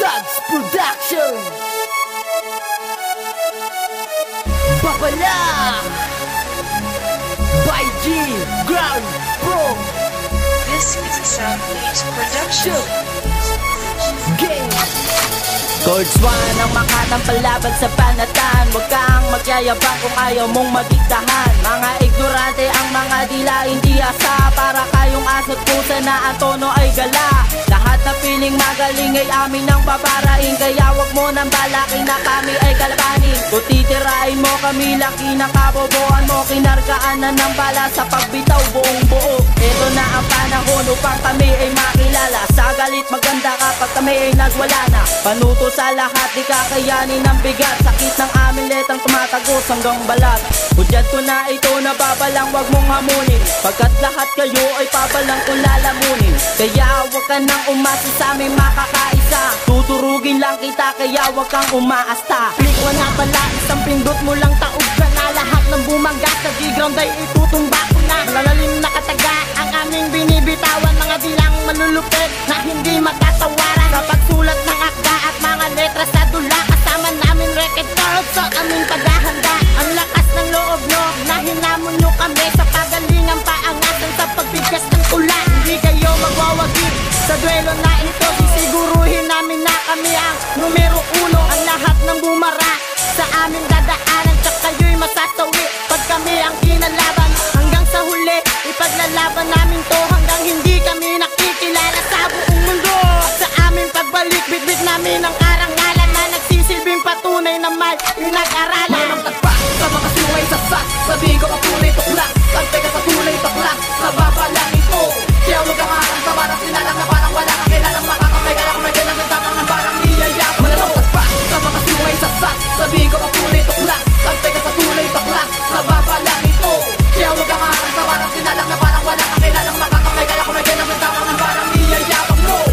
Thugs Production. Babala by G Ground Pro. This is a Southbeat production. Game Chords 1 ang makatang palaban sa panatan. Huwag kang magyayabang kung ayaw mong magigdahan. Mga ignorante ang mga dila hindi asa. Para kayong aso't pusa na ang tono ay gala. Lahat na piling magaling ay amin ang babarain. Kaya wag mo nang balakin na kami ay kalabanin. Kung titirain mo kami laki na kabobohan mo. Kinargaan na ng bala sa pagbitaw buong buo. Ito na ang panahon upang kami ay makilala. Sa galit maganda kapag kami ay nagwala na. Panuto sa lahat, di kakayanin ng bigat. Sakit ng aming letang tumatagos hanggang balat. Hudyat ko na ito na babalang wag mong hamunin. Pagkat lahat kayo ay pabalang kung lalamunin. Kaya wag ka nang umasa sa aming makakaisa. Tuturugin lang kita kaya wag kang umaasta. Click mo na pala, isang pindot mo lang taog ka na. Lahat ng bumangga sa G-Ground ay itutumba ko na. Lalalim na kataga ang aming binibitawan. Mga bilang malulupit na hindi magkatawaran. Sa pagsulat ng akda at mga letra sa dula, kasama namin record cards sa aming paghahanda. Ang lakas ng loob nyo na hinamon nyo kami sa pagalingang paangasan sa pagbigkas ng tula. Hindi kayo magwawagi sa duelo na ito. Sisiguruhin namin na kami ang numero 1. Ang lahat ng bumara sa aming dadaanan, tsaka kayo'y masasawi pag kami ang kinalaban. Hanggang sa huli, ipaglalaban namin to hanggang hindi kami nakikilala sa buong mundo. At sa aming pagbalik, bitbit namin ang karangalan na nagsisilbing patunay na may pinag-aralan. Manang tagpa sa mga siway sasak, sabihin ko kapunay tuklas. Kante ka sa tulay baklas, sa baba lang ito. Kaya huwag kang harang sa parang sinalang na parang wala kang kilalang makakamay. Kaya kung may kailang ng tamang ng parang niyaya. Manang tagpa sa mga siway sasak, sabihin ko kapunay tuklas. Kante ka sa tulay baklas, sa baba lang ito. Kaya huwag kang harang sa parang sinalang na parang wala kang kilalang makakamay. Kaya kung may kailang ng tamang ng parang niyaya.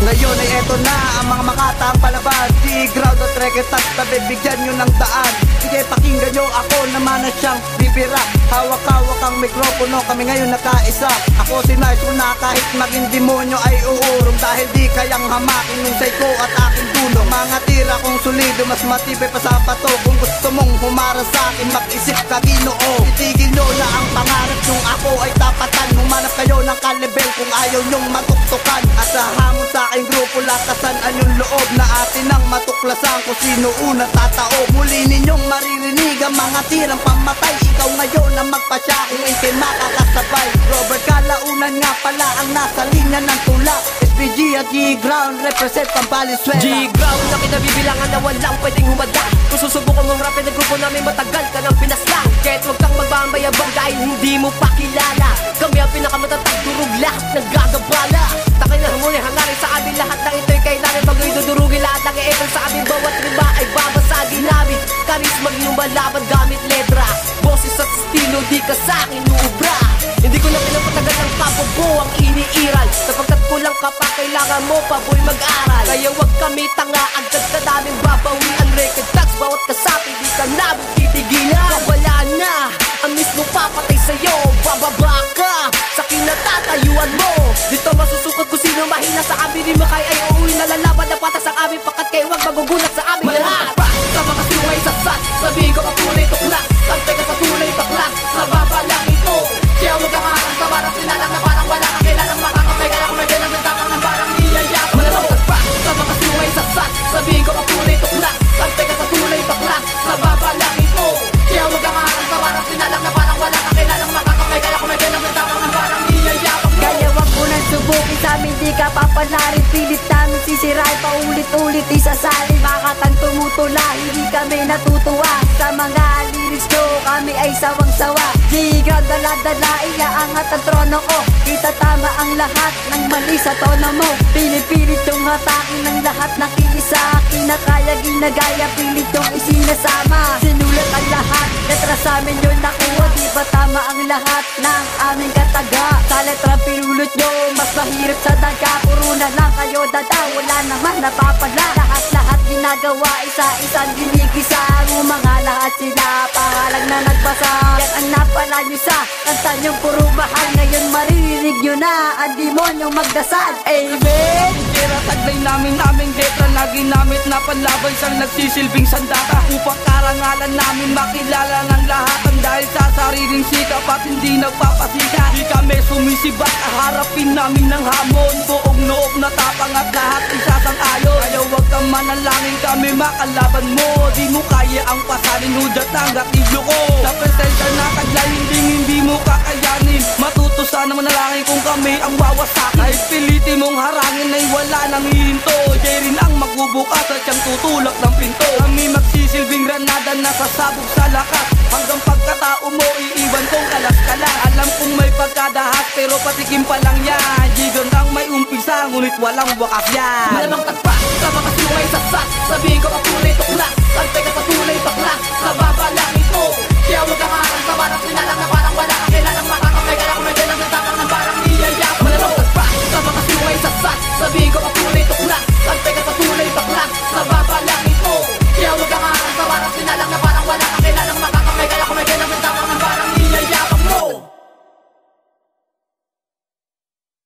Ngayon ay eto na ang mga makataang palabas. G-Ground at Record Thugs na bibigyan nyo ng daan. Sige pakinggan nyo, ako naman na siyang bibira. Hawak-hawak ang mikropono, kami ngayon nakaisa. Ako si Nice na kahit maging demonyo ay uurong. Dahil di kayang hamakin nung ko at aking tulong. Mga tira kong solido, mas matibay pa sa pato. Kung gusto mong humara sa akin, mag-isip ka Ginoo. Itigil nyo na ang pangarap nung ako ay tapatan. Humanap kayo ng kalibel kung ayaw nyong matuktukan. At sa hamon sa aking grupo, lakasan ang yung loob na atin ang matuklasan kung sino una tatao. Muli ninyong maririnig ang mga tirang pamatay. Ikaw ngayon na magpasya kung ikay makakasabay. Robert Kalaunan nga pala ang nasa linya ng tula. SPG at G-Ground represent Valenzuela. G-Ground na kinabibilangan na walang pwedeng humada. Kung susubukan mong rapid na grupo namin, matagal ka ng pinaslang. Kahit huwag kang magbabayabang dahil hindi mo pa kilala. Kami ang pinakamatatag durug, lahat ng gagabala. Takin na muna hangarin sa amin, lahat ng ito'y kailangan. Bagoy dudurugin lahat ng i-epal sa amin. Bawat riba ay babasagin namin. Karisma yung malaban gamit letra. Boses at estilo di ka sa'kin uubra. Hindi ko na pinapatagal ng kapobo ang iniiral. Sapagkat kulang ka pa, kailangan mo pa boy mag-aral. Kaya wag kami tanga, agad ka namin babawian. Record Thugs, bawat kasapi di ka namin titigilan. Wala na ang mismo papatay sa'yo. Bababa ka sa kinatatayuan mo. Dito masusukot kung sino mahina sa amin. Di mo kaya ay uuwi na lalaban na patas ang amin. Pakat kayo wag magugulat sa amin lahat. Sa mga siway sasat, sabihin ko kapunay tuklas. Kante ka sa tulay baklas, sa baba lang ito. Kaya huwag kang harang sa parang sinalang na parang wala kang kilalang makakamay. Kaya kung may kailang ng tamang ng parang niyaya. Malamang tagpa sa mga siway sasat, sabihin ko kapunay tuklas. Kante ka sa tulay baklas, sa baba lang ito. Kaya huwag kang harang sa parang sinalang na parang wala kang kilalang makakamay. Kaya kung may kailang ng tamang ng parang niyaya. Kaya wag mo nang subukin sa amin, di ka papalarin. Pilit namin sisirain, paulit-ulit isasalin. Makatang tumutula, hindi kami natutuwa. Sa mga lyrics ko, kami ay sawang-sawa. G-Ground dala-dala, iaangat ang trono ko. Kita tama ang lahat ng mali sa tono mo. Pinipilit yung hatakin ng lahat na kiisa. Kinakaya, ginagaya, pilit yung isinasama. Sinulat ang lahat, letra sa amin yun nakuha. Di ba tama ang lahat ng aming kataga? Sa letra pinulot nyo, mas mahirap sa daga. Puro na lang kayo dada, wala naman napapala. Lahat-lahat ginagawa, isa-isang ginigisa. Ang mga lahat sila, pangalang na nagbasa. Yan ang napala nyo sa kanta nyong puro mahal. Ngayon maririnig nyo na ang demonyong magdasal. Amen. Kira taglay namin letra na ginamit na panlaban siyang nagsisilbing sandata upang karangalan namin makilala ng lahat. Ang dahil sa sariling sikap at hindi nagpapasika, di kami sumisibat, harapin namin ng hamon. Buong noob na tapang at lahat isasang-ayon. Kaya huwag kang manalangin, kami makalaban mo. Di mo kaya ang pasalin, hudat ng gatilyo ko. Sa presensya na taglay, hindi mo kakayanin. Matuto sana manalangin kung kami ang wawasakin. Kahit pilitin mong harangin ay wala nang hihinto. Siya rin ang magbubukas at siyang tutulak ng pinto. Kami magsisilbing granada na sasabog sa lakas. Hanggang pagkatao mo iiwan kong kalas-kalas. Alam kong may pagkadahas pero patikim pa lang yan. Gigan ang may umpisa ngunit walang wakas yan. Malamang tagpa, sama kasi may sasak.